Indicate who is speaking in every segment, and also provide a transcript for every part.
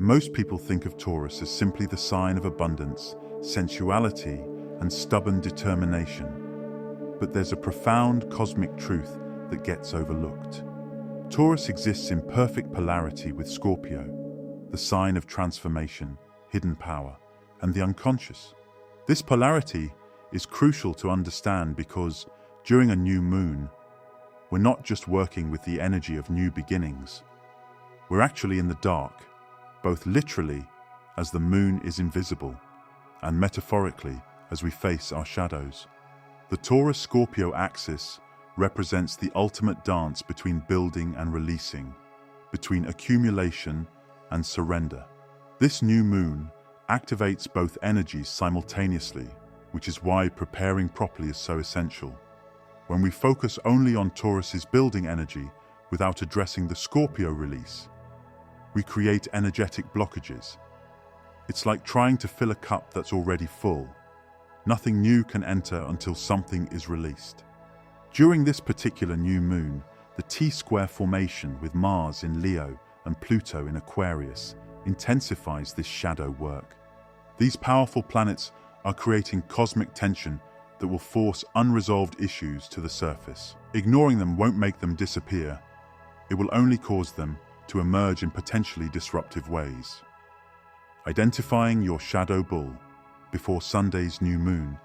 Speaker 1: Most people think of Taurus as simply the sign of abundance, sensuality, and stubborn determination. But there's a profound cosmic truth that gets overlooked. Taurus exists in perfect polarity with Scorpio, the sign of transformation, hidden power, and the unconscious. This polarity is crucial to understand because, during a new moon, we're not just working with the energy of new beginnings. We're actually in the dark, both literally, as the moon is invisible, and metaphorically, as we face our shadows. The Taurus-Scorpio axis represents the ultimate dance between building and releasing, between accumulation and surrender. This new moon activates both energies simultaneously, which is why preparing properly is so essential. When we focus only on Taurus's building energy without addressing the Scorpio release, we create energetic blockages. It's like trying to fill a cup that's already full. Nothing new can enter until something is released. During this particular new moon, the T-square formation with Mars in Leo and Pluto in Aquarius intensifies this shadow work. These powerful planets are creating cosmic tension that will force unresolved issues to the surface. Ignoring them won't make them disappear. It will only cause them to emerge in potentially disruptive ways. Identifying your shadow bull before Sunday's new moon,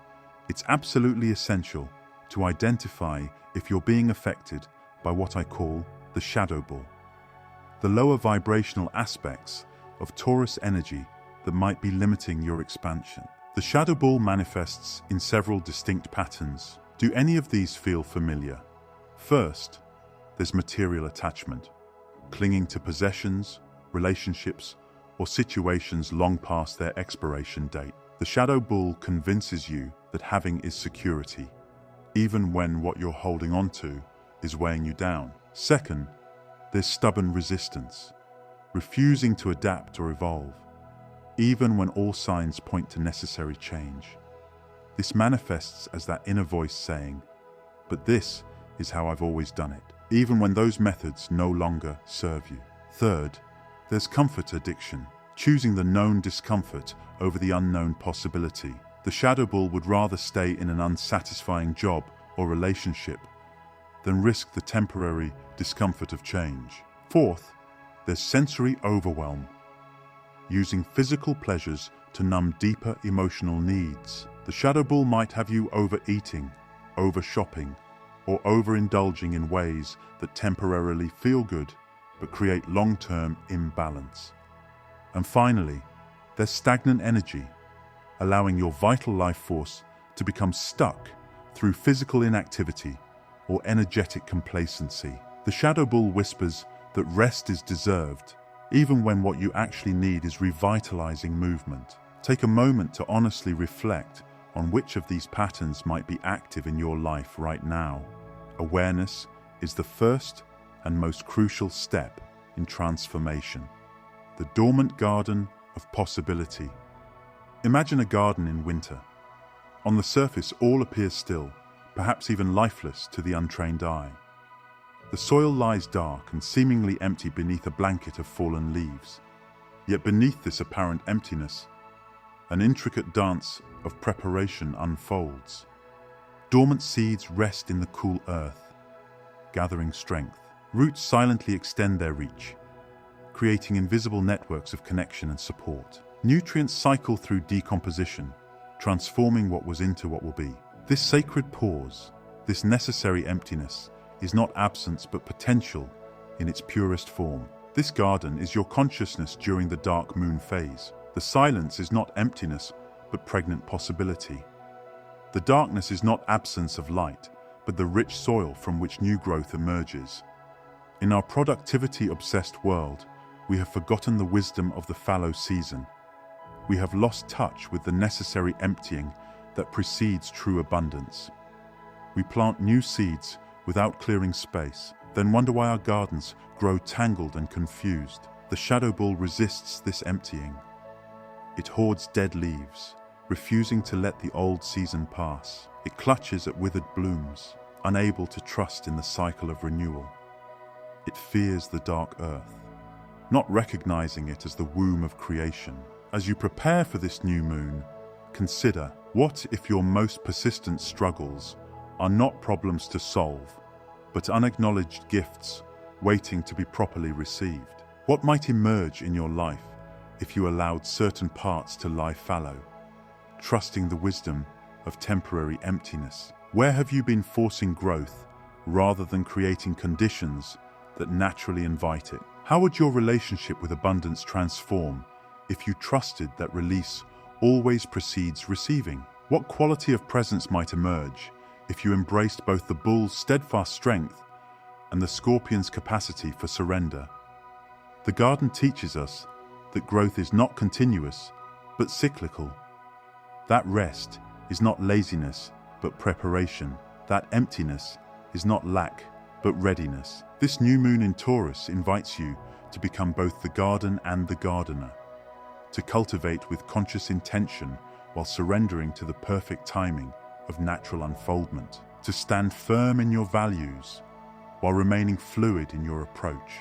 Speaker 1: it's absolutely essential to identify if you're being affected by what I call the shadow bull, the lower vibrational aspects of Taurus energy that might be limiting your expansion. The shadow bull manifests in several distinct patterns. Do any of these feel familiar? First, there's material attachment, clinging to possessions, relationships, or situations long past their expiration date. The shadow bull convinces you that having is security, even when what you're holding on to is weighing you down. Second, there's stubborn resistance, refusing to adapt or evolve, even when all signs point to necessary change. This manifests as that inner voice saying, "But this is how I've always done it," even when those methods no longer serve you. Third, there's comfort addiction, choosing the known discomfort over the unknown possibility. The shadow bull would rather stay in an unsatisfying job or relationship than risk the temporary discomfort of change. Fourth, there's sensory overwhelm, using physical pleasures to numb deeper emotional needs. The shadow bull might have you overeating, over-shopping, or overindulging in ways that temporarily feel good but create long-term imbalance. And finally, there's stagnant energy, allowing your vital life force to become stuck through physical inactivity or energetic complacency. The shadow bull whispers that rest is deserved, even when what you actually need is revitalizing movement. Take a moment to honestly reflect on which of these patterns might be active in your life right now. Awareness is the first and most crucial step in transformation. The dormant garden of possibility. Imagine a garden in winter. On the surface, all appears still, perhaps even lifeless to the untrained eye. The soil lies dark and seemingly empty beneath a blanket of fallen leaves. Yet beneath this apparent emptiness, an intricate dance of preparation unfolds. Dormant seeds rest in the cool earth, gathering strength. Roots silently extend their reach, creating invisible networks of connection and support. Nutrients cycle through decomposition, transforming what was into what will be. This sacred pause, this necessary emptiness, is not absence but potential in its purest form. This garden is your consciousness during the dark moon phase. The silence is not emptiness but pregnant possibility. The darkness is not absence of light, but the rich soil from which new growth emerges. In our productivity-obsessed world, we have forgotten the wisdom of the fallow season. We have lost touch with the necessary emptying that precedes true abundance. We plant new seeds without clearing space, then wonder why our gardens grow tangled and confused. The shadow bull resists this emptying. It hoards dead leaves, refusing to let the old season pass. It clutches at withered blooms, unable to trust in the cycle of renewal. It fears the dark earth, not recognizing it as the womb of creation. As you prepare for this new moon, consider, what if your most persistent struggles are not problems to solve, but unacknowledged gifts waiting to be properly received? What might emerge in your life if you allowed certain parts to lie fallow, trusting the wisdom of temporary emptiness? Where have you been forcing growth rather than creating conditions that naturally invite it? How would your relationship with abundance transform if you trusted that release always precedes receiving? What quality of presence might emerge if you embraced both the bull's steadfast strength and the scorpion's capacity for surrender? The garden teaches us that growth is not continuous, but cyclical. That rest is not laziness, but preparation. That emptiness is not lack, but readiness. This new moon in Taurus invites you to become both the garden and the gardener, to cultivate with conscious intention while surrendering to the perfect timing of natural unfoldment, to stand firm in your values while remaining fluid in your approach,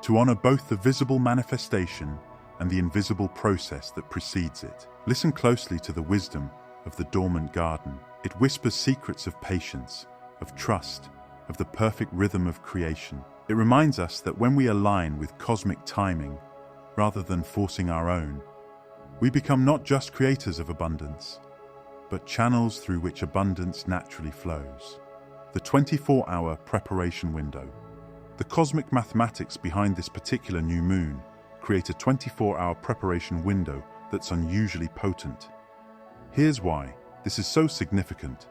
Speaker 1: to honor both the visible manifestation and the invisible process that precedes it. Listen closely to the wisdom of the dormant garden. It whispers secrets of patience, of trust, of the perfect rhythm of creation. It reminds us that when we align with cosmic timing, rather than forcing our own, we become not just creators of abundance, but channels through which abundance naturally flows. The 24-hour preparation window. The cosmic mathematics behind this particular new moon create a 24-hour preparation window that's unusually potent. Here's why this is so significant.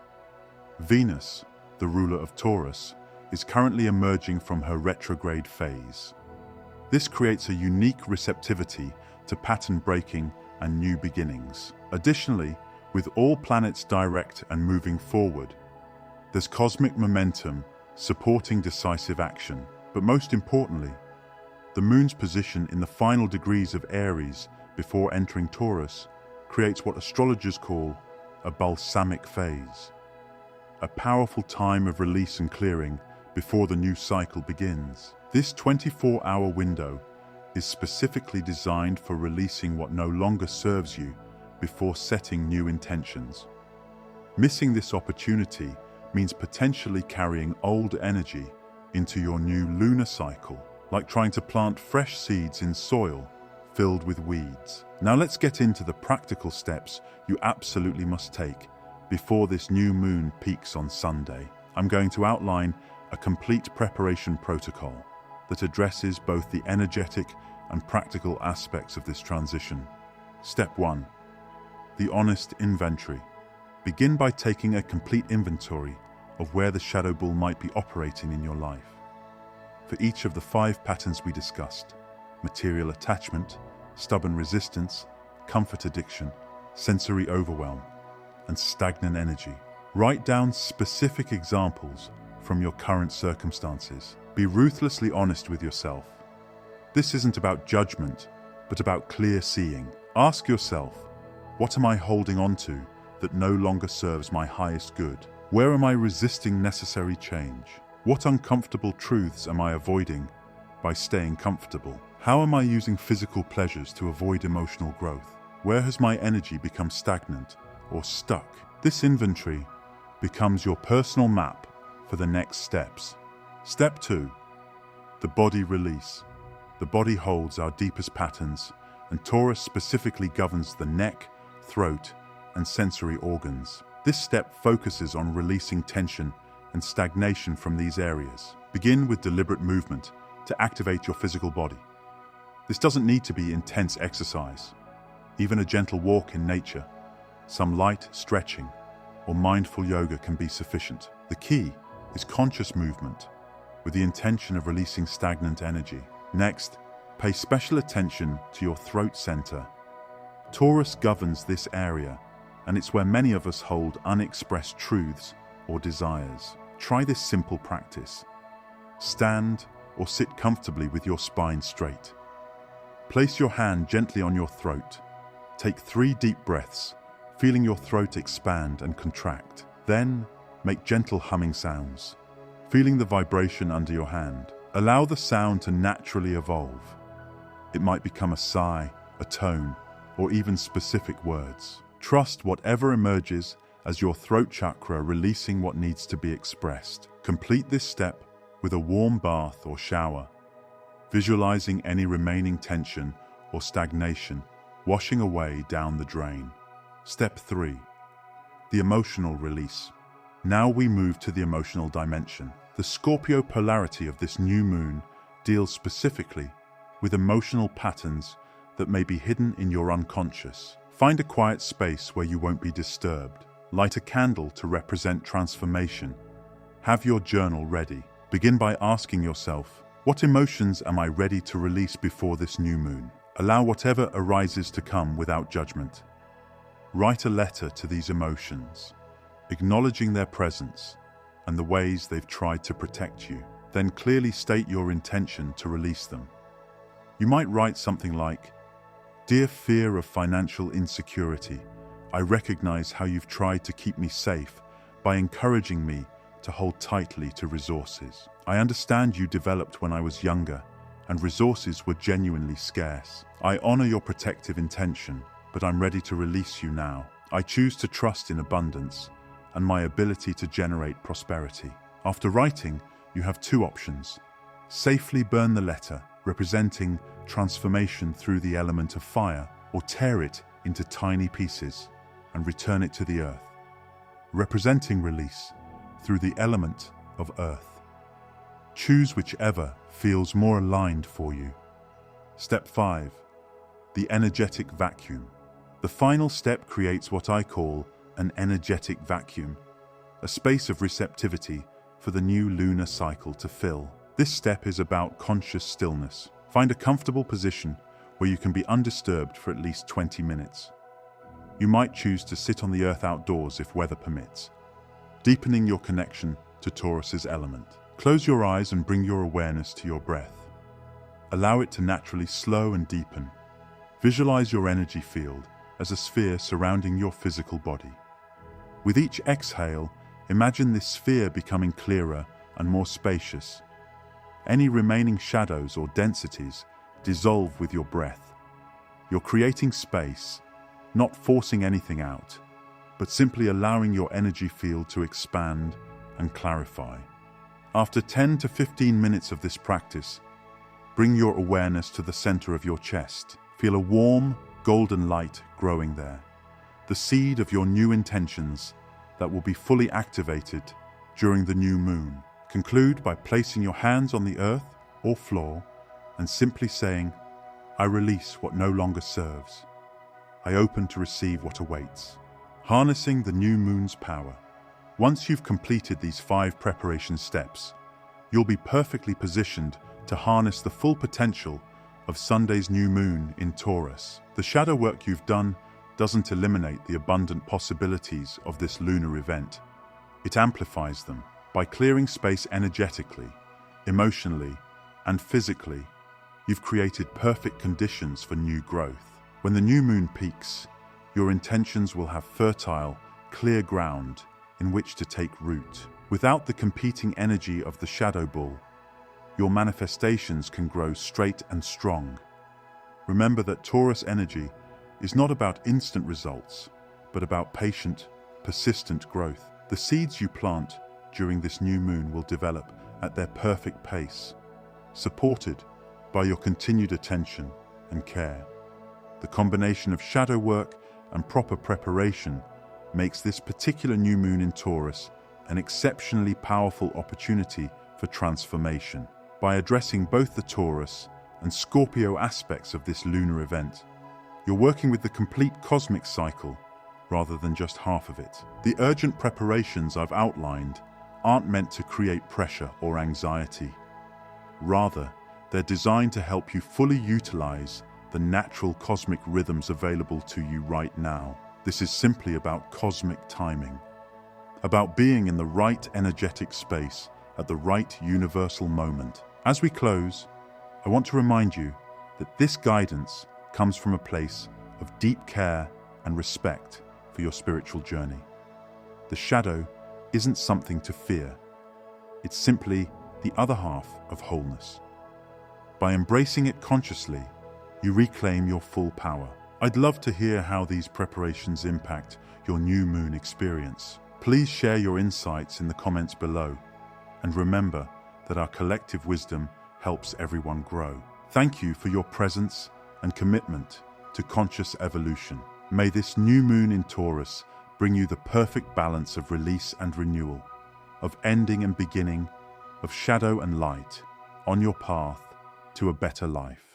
Speaker 1: Venus, the ruler of Taurus, is currently emerging from her retrograde phase. This creates a unique receptivity to pattern breaking and new beginnings. Additionally, with all planets direct and moving forward, there's cosmic momentum supporting decisive action. But most importantly, the moon's position in the final degrees of Aries before entering Taurus creates what astrologers call a balsamic phase, a powerful time of release and clearing before the new cycle begins. This 24-hour window is specifically designed for releasing what no longer serves you before setting new intentions. Missing this opportunity means potentially carrying old energy into your new lunar cycle, like trying to plant fresh seeds in soil filled with weeds. Now let's get into the practical steps you absolutely must take before this new moon peaks on Sunday. I'm going to outline a complete preparation protocol that addresses both the energetic and practical aspects of this transition. Step 1. The honest inventory. Begin by taking a complete inventory of where the shadow bull might be operating in your life. For each of the 5 patterns we discussed: material attachment, stubborn resistance, comfort addiction, sensory overwhelm, and stagnant energy, write down specific examples from your current circumstances. Be ruthlessly honest with yourself. This isn't about judgment, but about clear seeing. Ask yourself, what am I holding on to that no longer serves my highest good? Where am I resisting necessary change? What uncomfortable truths am I avoiding by staying comfortable? How am I using physical pleasures to avoid emotional growth? Where has my energy become stagnant or stuck? This inventory becomes your personal map for the next steps. Step 2. The body release. The body holds our deepest patterns, and Taurus specifically governs the neck, throat, and sensory organs. This step focuses on releasing tension and stagnation from these areas. Begin with deliberate movement to activate your physical body. This doesn't need to be intense exercise. Even a gentle walk in nature, some light stretching, or mindful yoga can be sufficient. The key is conscious movement, with the intention of releasing stagnant energy. Next, pay special attention to your throat center. Taurus governs this area, and it's where many of us hold unexpressed truths or desires. Try this simple practice. Stand or sit comfortably with your spine straight. Place your hand gently on your throat. Take 3 deep breaths, feeling your throat expand and contract. Then, make gentle humming sounds, feeling the vibration under your hand. Allow the sound to naturally evolve, It might become a sigh, a tone, or even specific words. Trust whatever emerges as your throat chakra releasing what needs to be expressed. Complete this step with a warm bath or shower, visualizing any remaining tension or stagnation washing away down the drain. Step 3. The emotional release. Now we move to the emotional dimension. The Scorpio polarity of this new moon deals specifically with emotional patterns that may be hidden in your unconscious. Find a quiet space where you won't be disturbed. Light a candle to represent transformation. Have your journal ready. Begin by asking yourself, what emotions am I ready to release before this new moon? Allow whatever arises to come without judgment. Write a letter to these emotions, acknowledging their presence and the ways they've tried to protect you. Then clearly state your intention to release them. You might write something like, "Dear fear of financial insecurity, I recognize how you've tried to keep me safe by encouraging me to hold tightly to resources. I understand you developed when I was younger, and resources were genuinely scarce. I honor your protective intention, but I'm ready to release you now. I choose to trust in abundance and my ability to generate prosperity." After writing, you have two options. Safely burn the letter, representing transformation through the element of fire, or tear it into tiny pieces and return it to the earth, representing release through the element of earth. Choose whichever feels more aligned for you. Step 5. The energetic vacuum. The final step creates what I call an energetic vacuum, a space of receptivity for the new lunar cycle to fill. This step is about conscious stillness. Find a comfortable position where you can be undisturbed for at least 20 minutes. You might choose to sit on the earth outdoors if weather permits, deepening your connection to Taurus's element. Close your eyes and bring your awareness to your breath. Allow it to naturally slow and deepen. Visualize your energy field as a sphere surrounding your physical body. With each exhale, imagine this sphere becoming clearer and more spacious. Any remaining shadows or densities dissolve with your breath. You're creating space, not forcing anything out, but simply allowing your energy field to expand and clarify. After 10 to 15 minutes of this practice, bring your awareness to the center of your chest. Feel a warm, golden light growing there, the seed of your new intentions that will be fully activated during the new moon. Conclude by placing your hands on the earth or floor and simply saying, "I release what no longer serves. I open to receive what awaits." Harnessing the new moon's power. Once you've completed these 5 preparation steps, you'll be perfectly positioned to harness the full potential of Sunday's new moon in Taurus. The shadow work you've done doesn't eliminate the abundant possibilities of this lunar event. It amplifies them. By clearing space energetically, emotionally, and physically, you've created perfect conditions for new growth. When the new moon peaks, your intentions will have fertile, clear ground in which to take root. Without the competing energy of the shadow bull, your manifestations can grow straight and strong. Remember that Taurus energy is not about instant results, but about patient, persistent growth. The seeds you plant during this new moon will develop at their perfect pace, supported by your continued attention and care. The combination of shadow work and proper preparation makes this particular new moon in Taurus an exceptionally powerful opportunity for transformation. By addressing both the Taurus and Scorpio aspects of this lunar event, you're working with the complete cosmic cycle rather than just half of it. The urgent preparations I've outlined aren't meant to create pressure or anxiety. Rather, they're designed to help you fully utilize the natural cosmic rhythms available to you right now. This is simply about cosmic timing, about being in the right energetic space at the right universal moment. As we close, I want to remind you that this guidance comes from a place of deep care and respect for your spiritual journey. The shadow isn't something to fear. It's simply the other half of wholeness. By embracing it consciously, you reclaim your full power. I'd love to hear how these preparations impact your new moon experience. Please share your insights in the comments below. And remember that our collective wisdom helps everyone grow. Thank you for your presence and commitment to conscious evolution. May this new moon in Taurus bring you the perfect balance of release and renewal, of ending and beginning, of shadow and light, on your path to a better life.